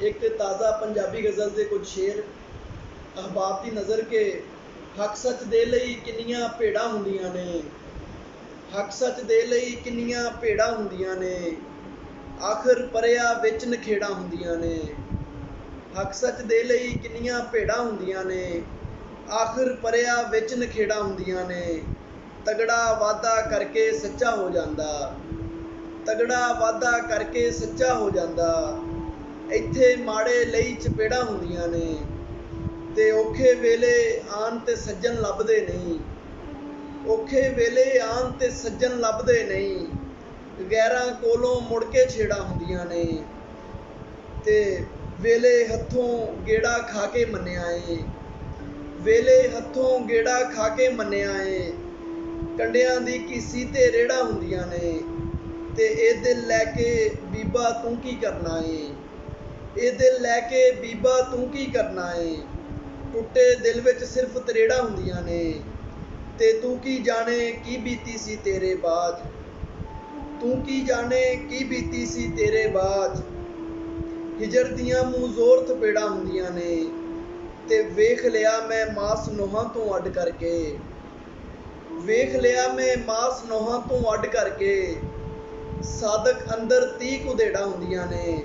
एक ताज़ा पंजाबी गज़ल के कुछ शेर। अहबाब की नज़र के हक सच दे लई किन्नियां भेड़ां हुंदियां ने, हक सच दे लई किन्नियां भेड़ां हुंदियां ने, आखिर परिया विच नखेड़ां हुंदियां ने। हक सच दे लई किन्नियां भेड़ां हुंदियां ने, आखिर परिया विच नखेड़ां हुंदियां ने। तगड़ा वादा करके सच्चा हो जांदा, तगड़ा वादा करके सच्चा हो जांदा। ਇੱਥੇ ਮਾੜੇ ਲਈ ਚਪੇੜਾਂ ਹੁੰਦੀਆਂ ਨੇ ਤੇ ਔਖੇ ਵੇਲੇ ਆਣ ਤੇ ਸੱਜਣ ਲੱਭਦੇ ਨਹੀਂ, ਔਖੇ ਵੇਲੇ ਆਣ ਤੇ ਸੱਜਣ ਲੱਭਦੇ ਨਹੀਂ। ਗੈਰਾਂ ਕੋਲੋਂ ਮੁੜ ਕੇ ਛੇੜਾਂ ਹੁੰਦੀਆਂ ਨੇ ਤੇ ਵੇਲੇ ਹੱਥੋਂ ਗੇੜਾ ਖਾ ਕੇ ਮੰਨਿਆ ਏ, ਵੇਲੇ ਹੱਥੋਂ ਗੇੜਾ ਖਾ ਕੇ ਮੰਨਿਆ ਏ। ਕੰਡਿਆਂ ਦੀ ਘੀਸੀ ਤੇ ਰੇੜਾਂ ਹੁੰਦੀਆਂ ਨੇ ਤੇ ਇਹ ਦਿਲ ਲੈ ਕੇ ਬੀਬਾ ਤੂੰ ਕੀ ਕਰਨਾ ਏ, ਇਹ ਦਿਲ ਲੈ ਕੇ ਬੀਬਾ ਤੂੰ ਕੀ ਕਰਨਾ ਏ। ਟੁੱਟੇ ਦਿਲ ਵਿੱਚ ਸਿਰਫ ਤਰੇੜਾਂ ਹੁੰਦੀਆਂ ਨੇ ਤੇ ਤੂੰ ਕੀ ਜਾਣੇ ਕੀ ਬੀਤੀ ਸੀ ਤੇਰੇ ਬਾਅਦ, ਤੂੰ ਕੀ ਜਾਣੇ ਕੀ ਬੀਤੀ ਸੀ ਤੇਰੇ ਬਾਅਦ। ਹਿਜਰ ਦੀਆਂ ਮੂੰਹ ਜ਼ੋਰ ਥਪੇੜਾਂ ਹੁੰਦੀਆਂ ਨੇ ਤੇ ਵੇਖ ਲਿਆ ਮੈਂ ਮਾਸ ਨੋਹਾਂ ਤੋਂ ਅੱਡ ਕਰਕੇ, ਵੇਖ ਲਿਆ ਮੈਂ ਮਾਸ ਨੋਹਾਂ ਤੋਂ ਅੱਡ ਕਰਕੇ। ਸਾਦਕ ਅੰਦਰ 30 ਕੁ ਉਧੇੜਾਂ ਹੁੰਦੀਆਂ ਨੇ